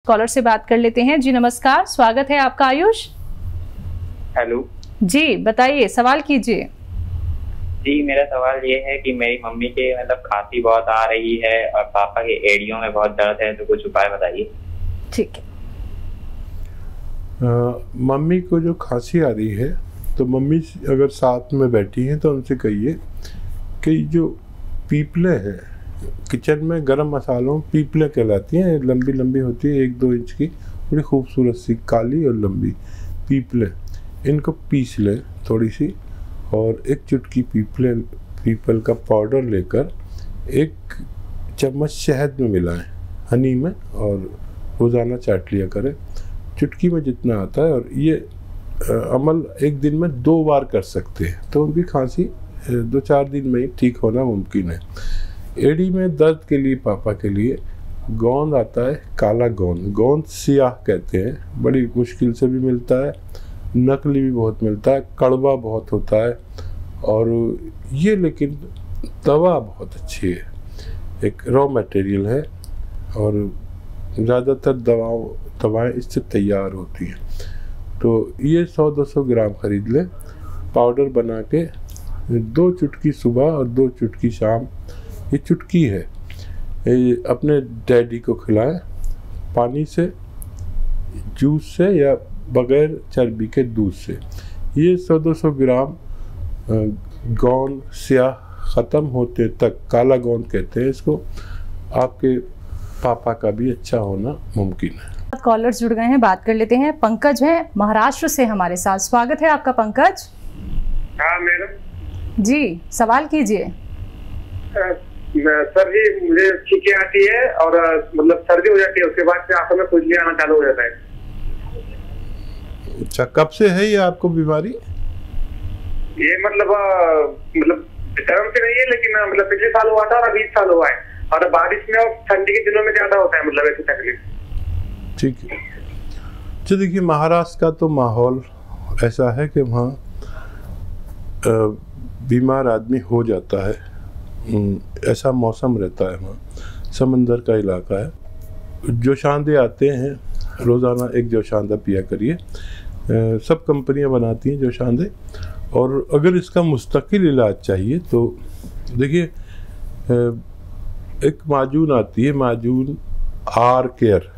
Collar से बात कर लेते हैं। जी नमस्कार, स्वागत है आपका आयुष। हेलो जी बताइए, सवाल कीजिए। जी, मेरा सवाल ये है कि मेरी मम्मी के मतलब खांसी बहुत आ रही है और पापा के एड़ियों में बहुत दर्द है, तो कुछ उपाय बताइए। ठीक है। मम्मी को जो खांसी आ रही है तो मम्मी अगर साथ में बैठी हैं तो उनसे कहिए कि जो पीपले हैं किचन में गरम मसालों, पीपले कहलाती हैं, लंबी लंबी होती है, 1-2 इंच की, बड़ी खूबसूरत सी काली और लंबी पीपले, इनको पीस लें थोड़ी सी और एक चुटकी पीपल का पाउडर लेकर 1 चम्मच शहद में मिलाएं, हनी में, और रोज़ाना चाट लिया करें। चुटकी में जितना आता है, और ये अमल एक दिन में 2 बार कर सकते हैं तो उनकी खांसी 2-4 दिन में ही ठीक होना मुमकिन है। एड़ी में दर्द के लिए पापा के लिए गोंद आता है, काला गोंद, गोंद सियाह कहते हैं, बड़ी मुश्किल से भी मिलता है, नकली भी बहुत मिलता है, कड़वा बहुत होता है, और ये लेकिन दवा बहुत अच्छी है, एक रॉ मटेरियल है और ज़्यादातर दवाएं इससे तैयार होती हैं। तो ये 100-200 ग्राम खरीद लें, पाउडर बना के 2 चुटकी सुबह और 2 चुटकी शाम, ये चुटकी है, ये अपने डैडी को खिलाएं, पानी से, जूस से या बगैर चर्बी के दूध से। ये 100-200 ग्राम गोंद स्याह ख़त्म होते तक, काला गोंद कहते हैं इसको, आपके पापा का भी अच्छा होना मुमकिन है। कॉलर्स जुड़ गए हैं, बात कर लेते हैं। पंकज है महाराष्ट्र से हमारे साथ, स्वागत है आपका पंकज। हाँ मैडम जी सवाल कीजिए। सर जी, मुझे छींकें आती है और मतलब सर्दी हो जाती है, उसके बाद से आंखों में खुजली आना चालू हो जाता है। अच्छा, कब से है ये आपको बीमारी? ये मतलब टर्म से नहीं है, लेकिन मतलब पिछले साल हुआ था और अभी इस साल हुआ है, और बारिश में और ठंडी के दिनों में ज्यादा होता है, मतलब ऐसी तकलीफ। ठीक है। तो देखिए, महाराष्ट्र का तो माहौल ऐसा है कि वहाँ बीमार आदमी हो जाता है, ऐसा मौसम रहता है, वहाँ समंदर का इलाका है। जोशांदे आते हैं, रोज़ाना 1 जोशांदा पिया करिए, सब कंपनियां बनाती हैं जोशांदे। और अगर इसका मुस्तकिल इलाज चाहिए तो देखिए, एक माजून आती है, माजून आर केयर,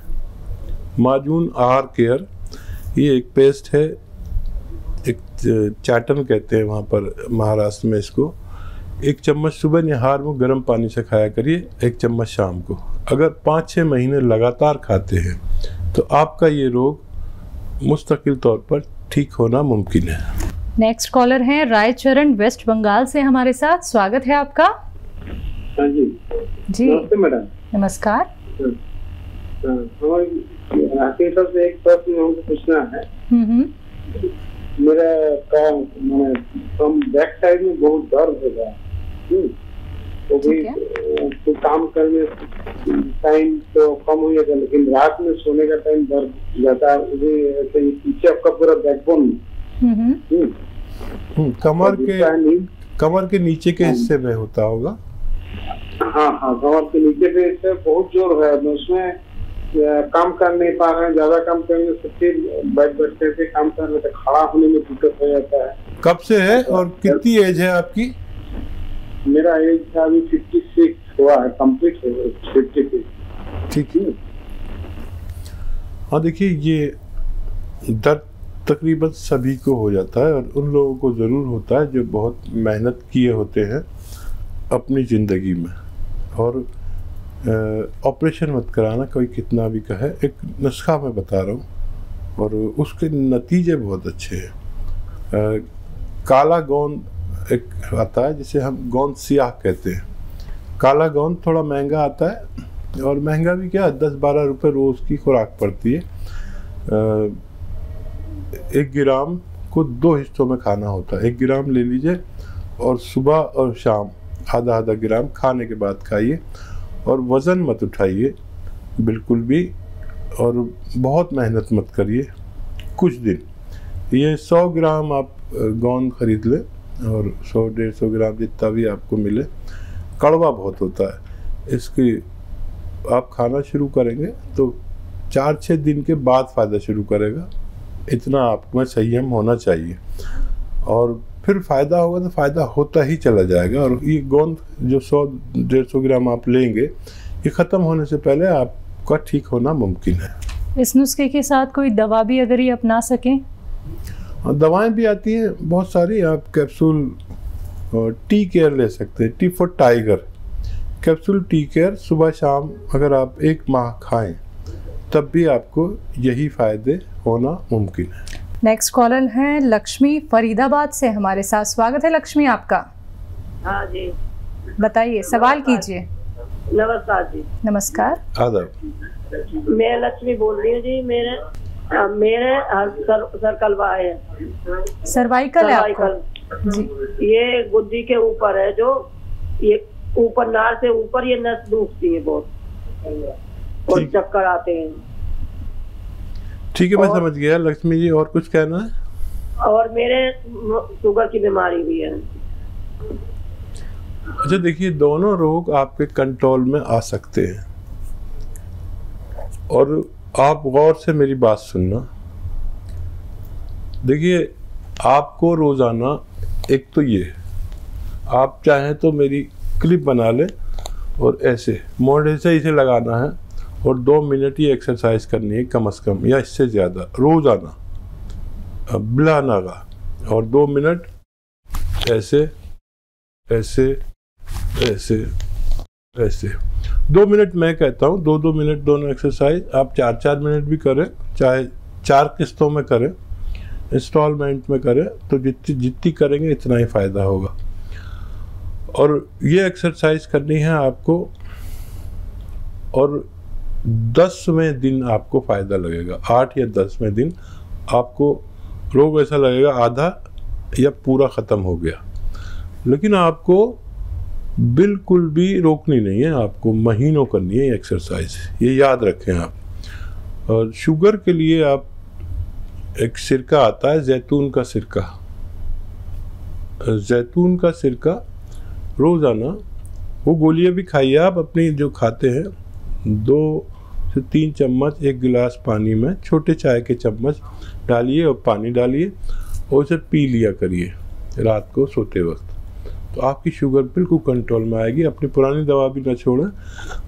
माजून आर केयर, ये एक पेस्ट है, एक चाटन कहते हैं वहाँ पर महाराष्ट्र में इसको। 1 चम्मच सुबह निहार में गर्म पानी से खाया करिए, 1 चम्मच शाम को। अगर 5-6 महीने लगातार खाते हैं तो आपका ये रोग मुस्तकिल तौर पर ठीक होना मुमकिन है। नेक्स्ट कॉलर हैं रायचरण वेस्ट बंगाल से हमारे साथ, स्वागत है आपका। हाँ जी जी नमस्ते मैडम। नमस्कार। हमारे से एक प्रश्न हमको पूछना है। मेरा काम मैंने बैक साइड में बहुत दर्द हो गया, तो भी तो काम करने टाइम तो कम हो जाता है, लेकिन रात में सोने का टाइम दर्द जाता है, ऐसे पीछे आपका पूरा बैकबोन कमर के नीचे के हिस्से में होता होगा। हाँ हाँ, कमर के नीचे पे इससे बहुत जोर है, उसमें काम कर नहीं पा रहे हैं, ज्यादा काम करने से फिर बैठते से काम करने से खड़ा होने में दिक्कत हो जाता है। कब से है और कितनी एज है आपकी? मेरा एज था अभी 56 हुआ है, कंप्लीट हो गया 56। ठीक है। हाँ देखिए, ये दर्द तकरीबन सभी को हो जाता है, और उन लोगों को ज़रूर होता है जो बहुत मेहनत किए होते हैं अपनी ज़िंदगी में। और ऑपरेशन मत कराना, कोई कितना भी कहे, एक नुस्खा मैं बता रहा हूँ और उसके नतीजे बहुत अच्छे हैं। काला गोंद एक आता है जिसे हम गोंद सियाह कहते हैं। काला गोंद थोड़ा महंगा आता है, और महंगा भी क्या, 10-12 रुपये रोज़ की खुराक पड़ती है। 1 ग्राम को 2 हिस्सों में खाना होता है, 1 ग्राम ले लीजिए और सुबह और शाम आधा ग्राम खाने के बाद खाइए, और वज़न मत उठाइए बिल्कुल भी, और बहुत मेहनत मत करिए कुछ दिन। ये 100 ग्राम आप गोंद खरीद लें, और 100-150 ग्राम जितना भी आपको मिले। कड़वा बहुत होता है, इसकी आप खाना शुरू करेंगे तो 4-6 दिन के बाद फ़ायदा शुरू करेगा। इतना आप में संयम होना चाहिए और फिर फ़ायदा होगा तो फ़ायदा होता ही चला जाएगा। और ये गोंद जो 100-150 ग्राम आप लेंगे, ये ख़त्म होने से पहले आपका ठीक होना मुमकिन है। इस नुस्खे के साथ कोई दवा भी अगर ये अपना सकें? दवाएं भी आती हैं बहुत सारी। आप कैप्सूल टी केयर ले सकते हैं, T for tiger capsule tea care सुबह शाम अगर आप 1 माह खाएं तब भी आपको यही फ़ायदे होना मुमकिन है। नेक्स्ट कॉलर है लक्ष्मी फरीदाबाद से, हमारे साथ स्वागत है लक्ष्मी आपका। हाँ जी, बताइए, सवाल कीजिए। नमस्कार जी। नमस्कार, आदाब। मैं लक्ष्मी बोल रही हूँ जी। मेरे सर्कलवा है, सर्वाइकल है आपको जी। ये गुद्दी के ऊपर है, जो ये ऊपर नार से ऊपर ये नस दुखती है बहुत और चक्कर आते हैं। ठीक है, मैं समझ गया लक्ष्मी जी। और कुछ कहना है? और मेरे शुगर की बीमारी भी है। अच्छा देखिए, दोनों रोग आपके कंट्रोल में आ सकते हैं और आप गौर से मेरी बात सुनना। देखिए, आपको रोजाना एक तो ये आप चाहें तो मेरी क्लिप बना लें और ऐसे मोढ़े से इसे लगाना है और 2 मिनट ये एक्सरसाइज करनी है कम से कम, या इससे ज़्यादा रोजाना बिला नागा। और 2 मिनट ऐसे ऐसे ऐसे ऐसे 2 मिनट मैं कहता हूँ, 2-2 मिनट दोनों एक्सरसाइज। आप 4-4 मिनट भी करें, चाहे 4 किस्तों में करें, इंस्टॉलमेंट में करें, तो जितनी करेंगे इतना ही फ़ायदा होगा। और ये एक्सरसाइज करनी है आपको और 10वें दिन आपको फ़ायदा लगेगा। 8 या 10वें दिन आपको रोग ऐसा लगेगा आधा या पूरा ख़त्म हो गया। लेकिन आपको बिल्कुल भी रोकनी नहीं है, आपको महीनों करनी है एक्सरसाइज, ये याद रखें आप। और शुगर के लिए आप एक सिरका आता है, जैतून का सिरका। जैतून का सिरका रोज़ाना, वो गोलियां भी खाइए आप अपनी जो खाते हैं, 2 से 3 चम्मच 1 गिलास पानी में, छोटे चाय के चम्मच डालिए और पानी डालिए और उसे पी लिया करिए रात को सोते वक्त। तो आपकी शुगर बिल्कुल कंट्रोल में आएगी। अपनी पुरानी दवा भी ना छोड़ें।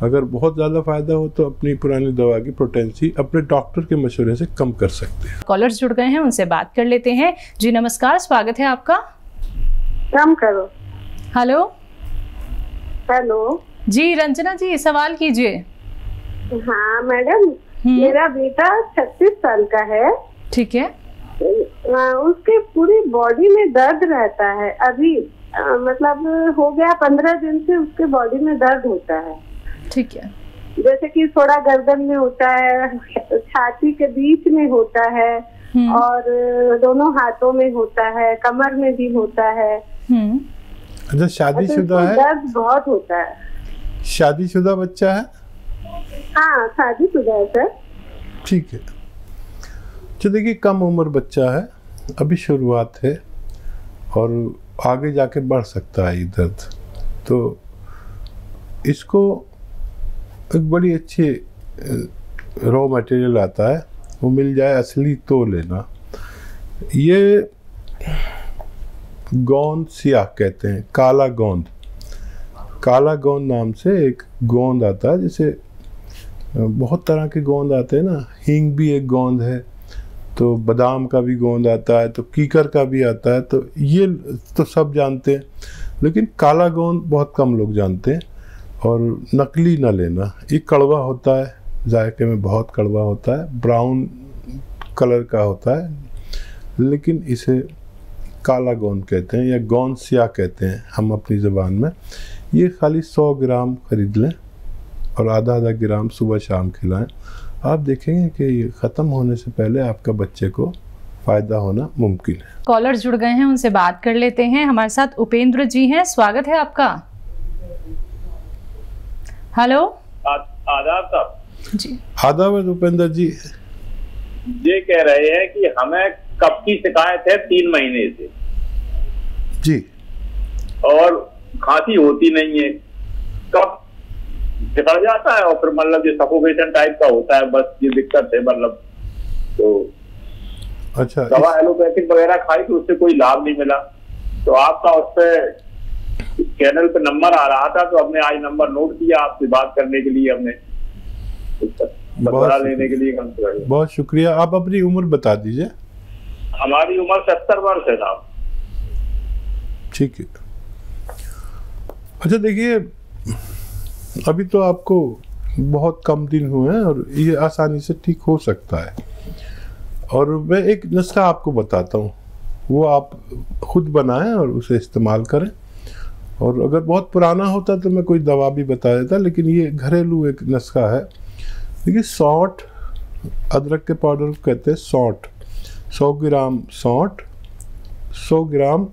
अगर बहुत ज़्यादा फायदा हो तो अपनी पुरानी दवा की पोटेंसी अपने डॉक्टर के मशवरे से कम कर सकते हैं। कॉलर्स जुड़ गए हैं, उनसे बात कर लेते हैं। जी नमस्कार, स्वागत है आपका। कम करो। हेलो हेलो जी, रंजना जी सवाल कीजिए। हाँ मैडम, मेरा बेटा 36 साल का है। ठीक है। उसके पूरी बॉडी में दर्द रहता है। अभी मतलब हो गया 15 दिन से उसके बॉडी में दर्द होता है। ठीक है। जैसे कि थोड़ा गर्दन में होता है, छाती के बीच में होता है और दोनों हाथों में होता है, कमर में भी होता है। अच्छा, शादीशुदा है? दर्द बहुत होता है। शादीशुदा बच्चा है? हाँ, शादीशुदा है सर। ठीक है। तो देखिए, कम उम्र बच्चा है, अभी शुरुआत है और आगे जाके बढ़ सकता है ये दर्द। तो इसको एक बड़ी अच्छी रॉ मटेरियल आता है, वो मिल जाए असली तो लेना। ये गोंद सियाह कहते हैं, काला गोंद। काला गोंद नाम से एक गोंद आता है, जैसे बहुत तरह के गोंद आते हैं ना। हींग भी एक गोंद है, तो बादाम का भी गोंद आता है, तो कीकर का भी आता है। तो ये तो सब जानते हैं, लेकिन काला गोंद बहुत कम लोग जानते हैं। और नकली ना लेना, ये कड़वा होता है, जायके में बहुत कड़वा होता है, ब्राउन कलर का होता है, लेकिन इसे काला गोंद कहते हैं या गोंद सियाह कहते हैं हम अपनी ज़बान में। ये खाली 100 ग्राम खरीद लें और आधा ग्राम सुबह शाम खिलाएं। आप देखेंगे कि ये ख़त्म होने से पहले आपका बच्चे को फ़ायदा होना मुमकिन है। कॉलर जुड़ गए हैं, उनसे बात कर लेते हैं। हमारे साथ उपेंद्र जी हैं, स्वागत है आपका। हेलो, आदाब साहब जी। आदाब उपेंद्र जी। ये कह रहे हैं कि हमें कफ की शिकायत है 3 महीने से जी, और खांसी होती नहीं है। कफ सिकड़ जाता है और फिर मतलब ये सफोकेशन टाइप का होता है, बस ये दिक्कत है मतलब। तो अच्छा, दवा एलोपैथिक वगैरह खाई तो उससे कोई लाभ नहीं मिला, तो आपका उस पर चैनल पे नंबर आ रहा था, तो हमने आज नंबर नोट किया आपसे बात करने के लिए, हमने मशवरा लेने के लिए। बहुत शुक्रिया। आप अपनी उम्र बता दीजिए। हमारी उम्र 70 वर्ष है साहब। ठीक है। अच्छा देखिए, अभी तो आपको बहुत कम दिन हुए हैं और ये आसानी से ठीक हो सकता है। और मैं एक नुस्खा आपको बताता हूँ, वो आप खुद बनाएं और उसे इस्तेमाल करें। और अगर बहुत पुराना होता तो मैं कोई दवा भी बता देता, लेकिन ये घरेलू एक नुस्खा है। देखिए, सौंठ, अदरक के पाउडर को कहते हैं सौंठ। 100 ग्राम सौंठ, 100 ग्राम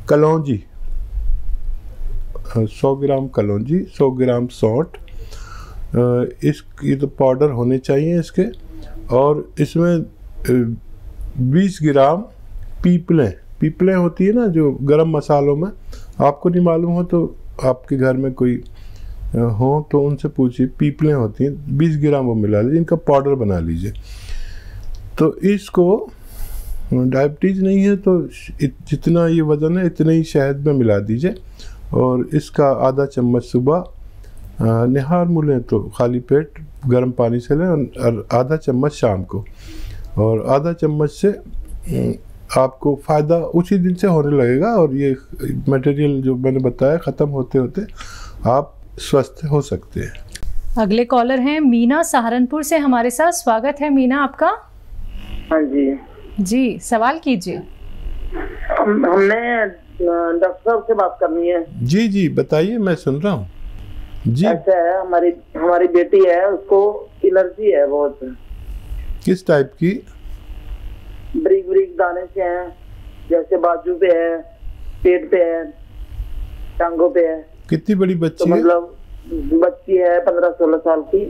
कलौंजी, 100 ग्राम कलौंजी, 100 ग्राम सौंठ, ये तो पाउडर होने चाहिए इसके। और इसमें 20 ग्राम पीपलें होती है ना जो गरम मसालों में, आपको नहीं मालूम हो तो आपके घर में कोई हो तो उनसे पूछिए, पीपलें होती हैं, 20 ग्राम वो मिला लीजिए, इनका पाउडर बना लीजिए। तो इसको, डायबिटीज़ नहीं है तो जितना ये वज़न है इतना ही शहद में मिला दीजिए और इसका आधा चम्मच सुबह निहार मुलें तो खाली पेट गर्म पानी से लें, और आधा चम्मच शाम को। और आधा चम्मच से आपको फ़ायदा उसी दिन से होने लगेगा और ये मटेरियल जो मैंने बताया ख़त्म होते होते आप स्वस्थ हो सकते हैं। अगले कॉलर हैं मीना सहारनपुर से हमारे साथ। स्वागत है मीना आपका। हाँ जी जी, सवाल कीजिए। हमने डॉक्टर साहब से बात करनी है। जी जी बताइए, मैं सुन रहा हूँ जी। ऐसा है, हमारी बेटी है, उसको एलर्जी है बहुत। किस टाइप की? ब्रिक दाने से है, जैसे बाजू पे है, पेट पे है, टांगों पे है। कितनी बड़ी बच्ची तो मतलब बच्ची है 15-16 साल की।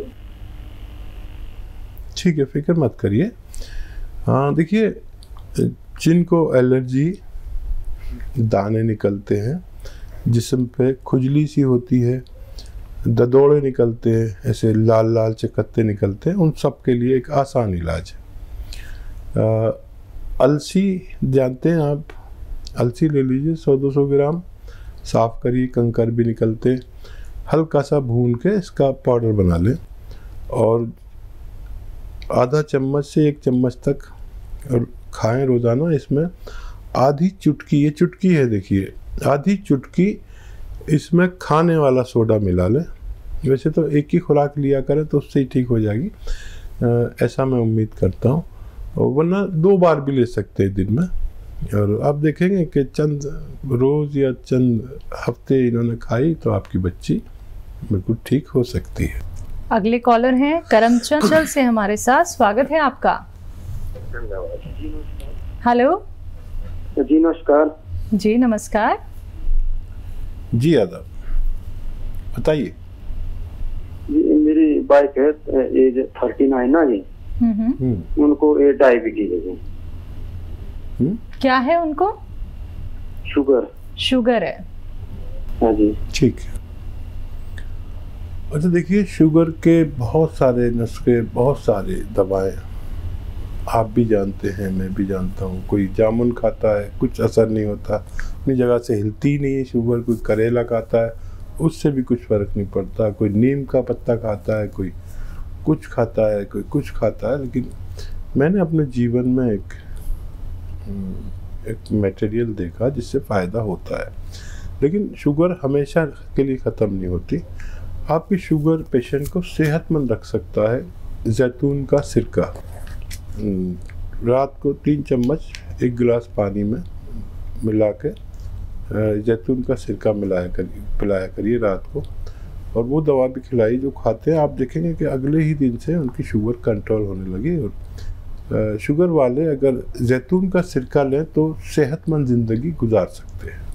ठीक है, फिक्र मत करिए। हाँ देखिए, जिनको एलर्जी, दाने निकलते हैं, जिस्म पे खुजली सी होती है, ददोड़े निकलते हैं, ऐसे लाल लाल चकत्ते निकलते हैं, उन सब के लिए एक आसान इलाज है। अलसी जानते हैं आप? अलसी ले लीजिए 100-200 ग्राम, साफ़ करिए, कंकर भी निकलते, हल्का सा भून के इसका पाउडर बना लें और आधा चम्मच से 1 चम्मच तक और खाएं रोज़ाना। इसमें आधी चुटकी, ये चुटकी है देखिए, आधी चुटकी इसमें खाने वाला सोडा मिला लें। वैसे तो एक ही खुराक लिया करें तो उससे ही ठीक हो जाएगी, ऐसा मैं उम्मीद करता हूँ। और वरना 2 बार भी ले सकते हैं दिन में, और आप देखेंगे कि चंद रोज़ या चंद हफ्ते इन्होंने खाई तो आपकी बच्ची बिल्कुल ठीक हो सकती है। अगले कॉलर हैं करमचंचल से हमारे साथ। स्वागत है आपका। हेलो जी नमस्कार। जी नमस्कार। जी आदाब, बताइए। मेरी वाइफ है, एज 39 ना जी। उनको ये डायबिटीज है। क्या है उनको? शुगर है। हाँ जी। ठीक है। अच्छा देखिए, शुगर के बहुत सारे नुस्खे, बहुत सारे दवाएं आप भी जानते हैं, मैं भी जानता हूँ। कोई जामुन खाता है, कुछ असर नहीं होता, अपनी जगह से हिलती नहीं है शुगर। कोई करेला खाता है, उससे भी कुछ फ़र्क नहीं पड़ता। कोई नीम का पत्ता खाता है, कोई कुछ खाता है, कोई कुछ खाता है। लेकिन मैंने अपने जीवन में एक मटेरियल देखा जिससे फ़ायदा होता है। लेकिन शुगर हमेशा के लिए ख़त्म नहीं होती। आपकी शुगर पेशेंट को सेहतमंद रख सकता है जैतून का सिरका। रात को 3 चम्मच 1 गिलास पानी में मिला के जैतून का सिरका पिलाया करिए रात को, और वो दवा भी खिलाई जो खाते हैं। आप देखेंगे कि अगले ही दिन से उनकी शुगर कंट्रोल होने लगी। और शुगर वाले अगर जैतून का सिरका लें तो सेहतमंद ज़िंदगी गुजार सकते हैं।